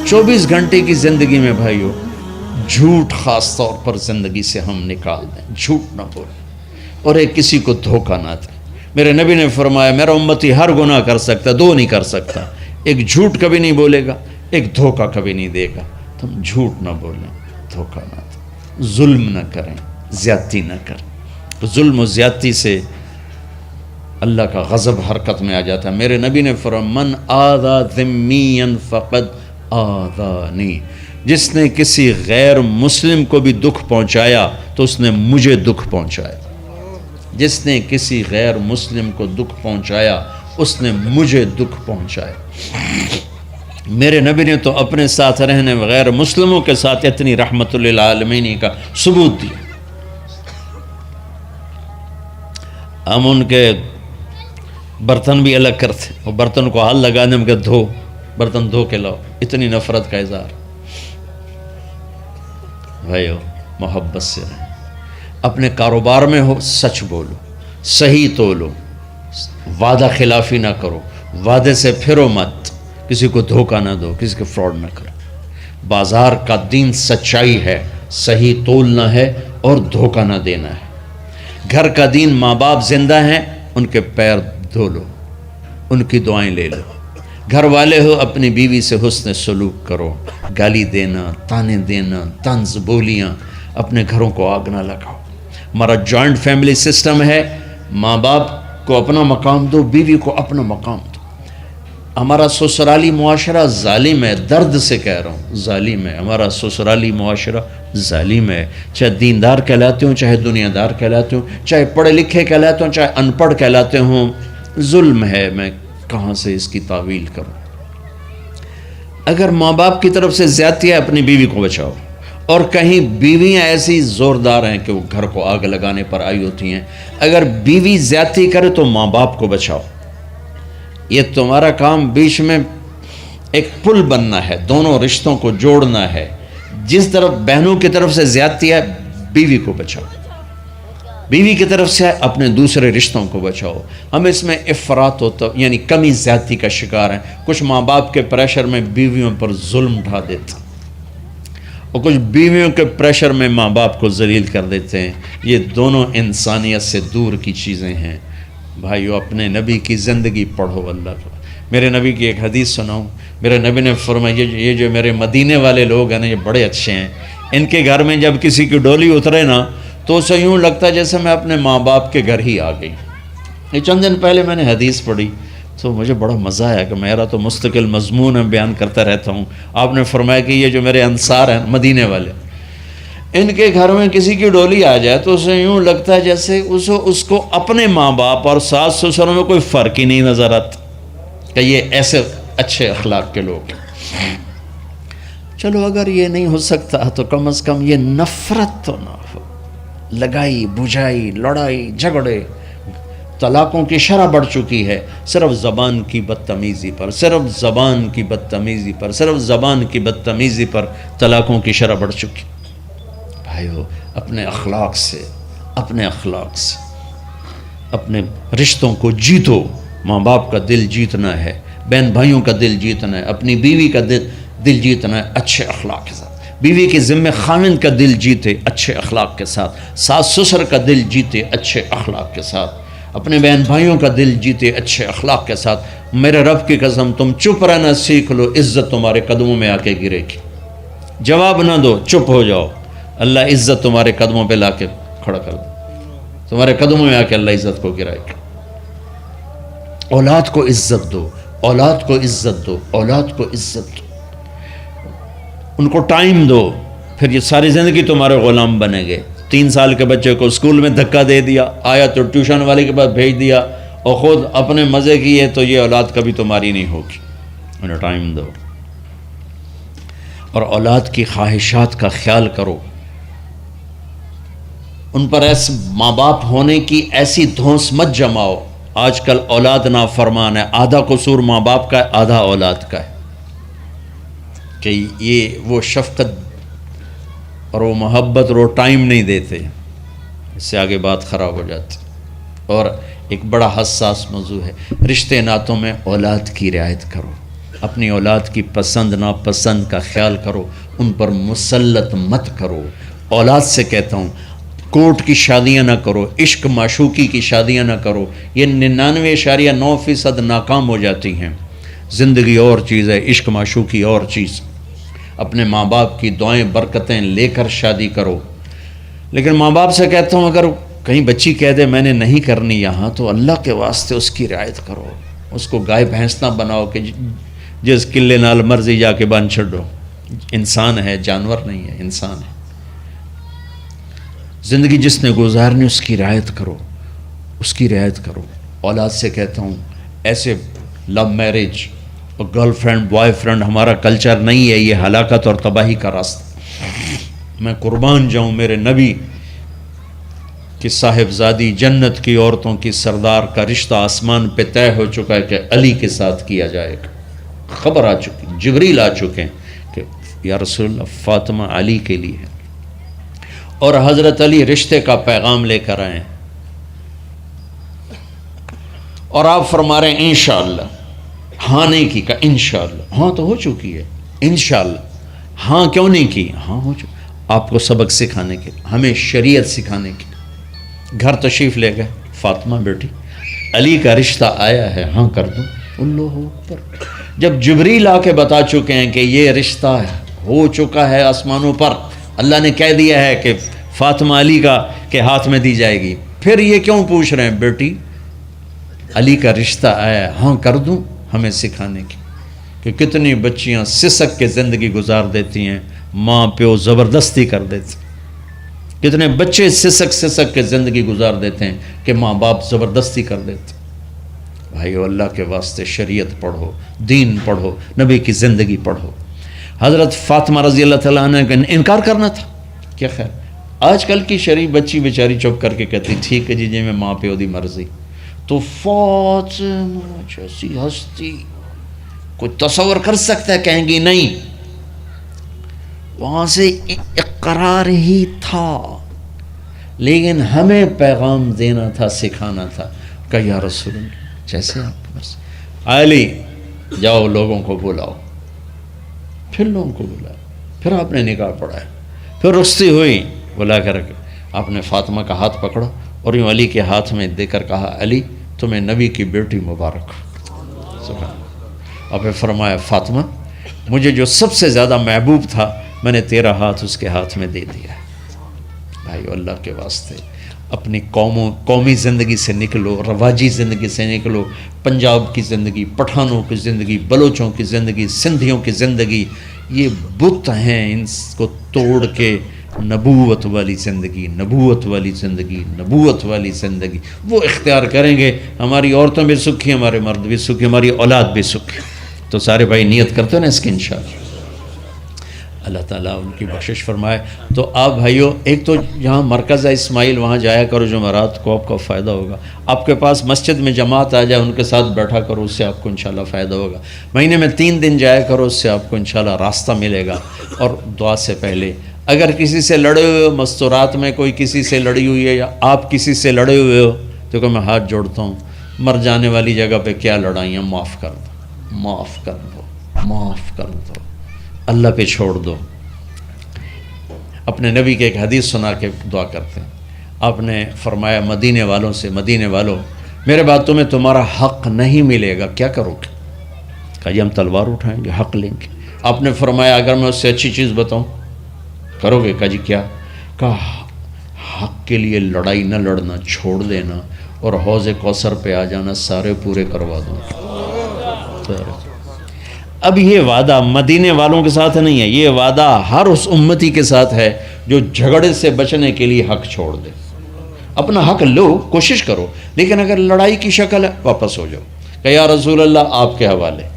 24 گھنٹے کی زندگی میں بھائیو جھوٹ خاص طور پر زندگی سے ہم نکال دیں، جھوٹ نہ بولیں اور ایک کسی کو دھوکہ نہ دیں۔ میرے نبی نے فرمایا میرا امتی ہر گناہ کر سکتا، دو نہیں کر سکتا، ایک جھوٹ کبھی نہیں بولے گا، ایک دھوکہ کبھی نہیں دے گا۔ تم جھوٹ نہ بولیں، دھوکہ نہ دیں، ظلم نہ کریں، زیادتی نہ کریں۔ ظلم و زیادتی سے اللہ کا غضب حرکت میں آ جاتا ہے۔ میرے نبی نے فرمایا من آذا ذمیا فقد آذانی، جس نے کسی غیر مسلم کو بھی دکھ پہنچایا تو اس نے مجھے دکھ پہنچایا۔ جس نے کسی غیر مسلم کو دکھ پہنچایا اس نے مجھے دکھ پہنچایا۔ میرے نبی نے تو اپنے ساتھ رہنے غیر مسلموں کے ساتھ اتنی رحمت للعالمین کا ثبوت دیا۔ ہم ان کے برتن بھی الگ کرتے، وہ برتن کو ہاتھ لگانے میں کہ دھو، برتن دھو کے لاؤ، اتنی نفرت کا اظہار۔ بھائیو محبت سے رہیں، اپنے کاروبار میں ہو سچ بولو، صحیح تولو، وعدہ خلافی نہ کرو، وعدے سے پھرو مت، کسی کو دھوکہ نہ دو، کسی کو فراڈ نہ کرو۔ بازار کا دین سچائی ہے، صحیح تولنا ہے اور دھوکہ نہ دینا ہے۔ گھر کا دین ماں باپ زندہ ہیں، ان کے پیر دھو لو، ان کی دعائیں لے لو۔ گھر والے ہو اپنی بیوی سے حسن سلوک کرو، گالی دینا، تانے دینا، طنز بولیاں، اپنے گھروں کو آگ نہ لگاؤ۔ ہمارا جوائنٹ فیملی سسٹم ہے، ماں باپ کو اپنا مقام دو، بیوی کو اپنا مقام دو۔ ہمارا سسرالی معاشرہ ظالم ہے، درد سے کہہ رہا ہوں ظالم ہے، ہمارا سسرالی معاشرہ ظالم ہے، چاہے دیندار کہلاتے ہوں، چاہے دنیا دار کہلاتے ہوں، چاہے پڑھے لکھے کہلاتے ہوں، چاہے ان پڑھ کہلاتے ہوں، ظلم ہے۔ میں کہاں سے اس کی تعویل کروں؟ اگر ماں باپ کی طرف سے زیادتی ہے اپنی بیوی کو بچاؤ، اور کہیں بیویاں ایسی زوردار ہیں کہ وہ گھر کو آگ لگانے پر آئی ہوتی ہیں، اگر بیوی زیادتی کرے تو ماں باپ کو بچاؤ۔ یہ تمہارا کام بیچ میں ایک پل بننا ہے، دونوں رشتوں کو جوڑنا ہے۔ جس طرف بہنوں کی طرف سے زیادتی ہے بیوی کو بچاؤ، بیوی کی طرف سے اپنے دوسرے رشتوں کو بچاؤ۔ ہم اس میں افراط ہوتا یعنی کمی زیادتی کا شکار ہیں۔ کچھ ماں باپ کے پریشر میں بیویوں پر ظلم ڈھا دیتے ہیں، اور کچھ بیویوں کے پریشر میں ماں باپ کو ذلیل کر دیتے ہیں۔ یہ دونوں انسانیت سے دور کی چیزیں ہیں۔ بھائیو اپنے نبی کی زندگی پڑھو اللہ کو۔ میرے نبی کی ایک حدیث سناؤں، میرے نبی نے فرمایا یہ جو میرے مدینے والے لوگ ہیں نا یہ بڑے اچھے ہیں، ان کے گھر میں جب کسی کی ڈولی اترے نا تو اسے یوں لگتا ہے جیسے میں اپنے ماں باپ کے گھر ہی آ گئی۔ یہ چند دن پہلے میں نے حدیث پڑھی تو مجھے بڑا مزہ آیا کہ میرا تو مستقل مضمون بیان کرتا رہتا ہوں۔ آپ نے فرمایا کہ یہ جو میرے انصار ہیں مدینے والے، ان کے گھر میں کسی کی ڈولی آ جائے تو اسے یوں لگتا ہے جیسے اس کو اپنے ماں باپ اور ساس سسروں میں کوئی فرق ہی نہیں نظر آتا کہ یہ ایسے اچھے اخلاق کے لوگ ہیں۔ چلو اگر یہ نہیں ہو سکتا تو کم از کم یہ نفرت تو نہ ہو، لگائی بجھائی، لڑائی جھگڑے، طلاقوں کی شرح بڑھ چکی ہے صرف زبان کی بدتمیزی پر، صرف زبان کی بدتمیزی پر، صرف زبان کی بدتمیزی پر طلاقوں کی شرح بڑھ چکی۔ بھائیو اپنے اخلاق سے اپنے رشتوں کو جیتو۔ ماں باپ کا دل جیتنا ہے، بہن بھائیوں کا دل جیتنا ہے، اپنی بیوی کا دل جیتنا ہے اچھے اخلاق کے ساتھ۔ بیوی کے ذمہ خاوند کا دل جیتے اچھے اخلاق کے ساتھ، ساس سسر کا دل جیتے اچھے اخلاق کے ساتھ، اپنے بہن بھائیوں کا دل جیتے اچھے اخلاق کے ساتھ۔ میرے رب کی قسم تم چپ رہنا سیکھ لو، عزت تمہارے قدموں میں آ کے گرے گی۔ جواب نہ دو، چپ ہو جاؤ، اللہ عزت تمہارے قدموں پہ لا کے کھڑا کر دے، تمہارے قدموں میں آ کے اللہ عزت کو گرائے گا۔ اولاد کو عزت دو، اولاد کو عزت دو، اولاد کو عزت دو، ان کو ٹائم دو، پھر یہ ساری زندگی تمہارے غلام بنیں گے۔ 3 سال کے بچے کو اسکول میں دھکا دے دیا، آیا تو ٹیوشن والے کے پاس بھیج دیا اور خود اپنے مزے کیے، تو یہ اولاد کبھی تمہاری نہیں ہوگی۔ انہیں ٹائم دو اور اولاد کی خواہشات کا خیال کرو، ان پر ایسے ماں باپ ہونے کی ایسی دھونس مت جماؤ۔ آج کل اولاد نافرمان ہے، آدھا قصور ماں باپ کا ہے، آدھا اولاد کا ہے، کہ یہ وہ شفقت اور وہ محبت اور وہ ٹائم نہیں دیتے، اس سے آگے بات خراب ہو جاتی۔ اور ایک بڑا حساس موضوع ہے، رشتے ناتوں میں اولاد کی رعایت کرو، اپنی اولاد کی پسند ناپسند کا خیال کرو، ان پر مسلط مت کرو۔ اولاد سے کہتا ہوں کورٹ کی شادیاں نہ کرو، عشق معشوقی کی شادیاں نہ کرو، یہ 99.9% ناکام ہو جاتی ہیں۔ زندگی اور چیز ہے، عشق معشوقی اور چیز۔ اپنے ماں باپ کی دعائیں برکتیں لے کر شادی کرو۔ لیکن ماں باپ سے کہتا ہوں اگر کہیں بچی کہہ دے میں نے نہیں کرنی یہاں، تو اللہ کے واسطے اس کی رعایت کرو، اس کو گائے بھینس نہ بناؤ کہ جس قلے نال مرضی جا کے بن چھڈو۔ انسان ہے، جانور نہیں ہے، انسان ہے۔ زندگی جس نے گزارنی اس کی رعایت کرو، اس کی رعایت کرو۔ اولاد سے کہتا ہوں ایسے لو میرج اور گرل فرینڈ بوائے فرینڈ ہمارا کلچر نہیں ہے، یہ ہلاکت اور تباہی کا راستہ۔ میں قربان جاؤں میرے نبی کہ صاحبزادی جنت کی عورتوں کی سردار کا رشتہ آسمان پہ طے ہو چکا ہے کہ علی کے ساتھ کیا جائے گا۔ خبر آ چکی، جبریل آ چکے ہیں کہ یا رسول اللہ فاطمہ علی کے لیے ہے، اور حضرت علی رشتے کا پیغام لے کر آئے ہیں، اور آپ فرما رہے ہیں انشاءاللہ۔ ہاں نہیں کی، کہا انشاءاللہ۔ ہاں تو ہو چکی ہے، انشاءاللہ۔ ہاں کیوں نہیں کی؟ ہاں ہو چکی۔ آپ کو سبق سکھانے کے، ہمیں شریعت سکھانے کے۔ گھر تشریف لے گئے، فاطمہ بیٹی علی کا رشتہ آیا ہے، ہاں کر دوں۔ اللہ اکبر۔ جب جبریل آ کے بتا چکے ہیں کہ یہ رشتہ ہو چکا ہے آسمانوں پر، اللہ نے کہہ دیا ہے کہ فاطمہ علی کا کے ہاتھ میں دی جائے گی، پھر یہ کیوں پوچھ رہے ہیں بیٹی علی کا رشتہ آیا ہے، ہاں کر دوں؟ ہمیں سکھانے کی کہ کتنی بچیاں سسک کے زندگی گزار دیتی ہیں، ماں پیو زبردستی کر دیتے، کتنے بچے سسک کے زندگی گزار دیتے ہیں کہ ماں باپ زبردستی کر دیتے۔ بھائیو اللہ کے واسطے شریعت پڑھو، دین پڑھو، نبی کی زندگی پڑھو۔ حضرت فاطمہ رضی اللہ تعالیٰ عنہ کا انکار کرنا تھا، کیا خیر آج کل کی شریف بچی بیچاری چپ کر کے کہتی ٹھیک ہے جی میں ماں پیو دی مرضی۔ تو فاطمہ جیسی ہستی کوئی تصور کر سکتا ہے؟ کہیں گی نہیں، وہاں سے اقرار ہی تھا، لیکن ہمیں پیغام دینا تھا، سکھانا تھا کہ یا رسول اللہ جیسے آپ بس علی جاؤ لوگوں کو بلاؤ۔ پھر لوگوں کو بلایا، پھر آپ نے نکاح پڑھایا، پھر رخصتی ہوئی، بلا کر آپ نے فاطمہ کا ہاتھ پکڑا اور یوں علی کے ہاتھ میں دے کر کہا علی تمہیں نبی کی بیٹی مبارک۔ سبحان اللہ۔ اور پھر فرمایا فاطمہ مجھے جو سب سے زیادہ محبوب تھا میں نے تیرا ہاتھ اس کے ہاتھ میں دے دیا۔ بھائی اللہ کے واسطے اپنی قومی زندگی سے نکلو، رواجی زندگی سے نکلو، پنجاب کی زندگی، پٹھانوں کی زندگی، بلوچوں کی زندگی، سندھیوں کی زندگی، یہ بت ہیں، ان کو توڑ کے نبوت والی زندگی، نبوت والی زندگی، نبوت والی زندگی وہ اختیار کریں گے، ہماری عورتیں بھی سکھی، ہمارے مرد بھی سکھی، ہماری اولاد بھی سکھی۔ تو سارے بھائی نیت کرتے ہیں نا اس کی انشاءاللہ، اللہ تعالیٰ ان کی بخشش فرمائے۔ تو آپ بھائیوں ایک تو جہاں مرکز ہے اسماعیل وہاں جایا کرو، جمعرات کو آپ کا فائدہ ہوگا۔ آپ کے پاس مسجد میں جماعت آ جائے ان کے ساتھ بیٹھا کرو، اس سے آپ کو انشاءاللہ فائدہ ہوگا۔ مہینے میں 3 دن جایا کرو، اس سے آپ کو انشاءاللہ راستہ ملے گا۔ اور دعا سے پہلے اگر کسی سے لڑے ہوئے ہو، مستورات میں کوئی کسی سے لڑی ہوئی ہے یا آپ کسی سے لڑے ہوئے ہو، تو کہ میں ہاتھ جوڑتا ہوں، مر جانے والی جگہ پہ کیا لڑائیاں، معاف کر دو، معاف کر دو، معاف کر دو، اللہ پہ چھوڑ دو۔ اپنے نبی کے ایک حدیث سنا کے دعا کرتے ہیں، آپ نے فرمایا مدینے والوں سے، مدینے والوں میرے بعد تمہیں تمہارا حق نہیں ملے گا، کیا کرو گے؟ کہا جی ہم تلوار اٹھائیں گے، حق لیں گے۔ آپ نے فرمایا اگر میں اس سے اچھی چیز بتاؤں کرو گے؟ کہا جی کیا؟ کہا حق کے لیے لڑائی نہ لڑنا، چھوڑ دینا اور حوض کوثر پہ آ جانا، سارے پورے کروا دوں۔ اب یہ وعدہ مدینے والوں کے ساتھ نہیں ہے، یہ وعدہ ہر اس امتی کے ساتھ ہے جو جھگڑے سے بچنے کے لیے حق چھوڑ دے۔ اپنا حق لو، کوشش کرو، لیکن اگر لڑائی کی شکل ہے واپس ہو جاؤ کہ یا رسول اللہ آپ کے حوالے۔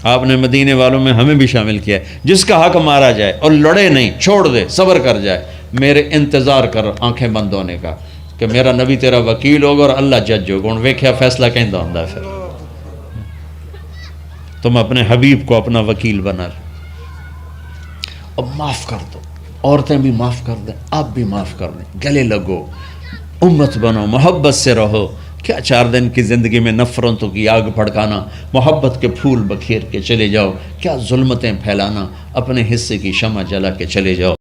آپ نے مدینے والوں میں ہمیں بھی شامل کیا ہے، جس کا حق مارا جائے اور لڑے نہیں، چھوڑ دے، صبر کر جائے، میرے انتظار کر آنکھیں بند ہونے کا کہ میرا نبی تیرا وکیل ہوگا اور اللہ جج ہوگا، ان ویکھیا فیصلہ کہیں دا ہوندا ہے۔ پھر تم اپنے حبیب کو اپنا وکیل بنا لو۔ اب معاف کر دو، عورتیں بھی معاف کر دیں، آپ بھی معاف کر دیں، گلے لگو، امت بنو، محبت سے رہو کیا 4 دن کی زندگی میں نفرتوں کی آگ بھڑکانا، محبت کے پھول بکھیر کے چلے جاؤ، کیا ظلمتیں پھیلانا، اپنے حصے کی شمع جلا کے چلے جاؤ۔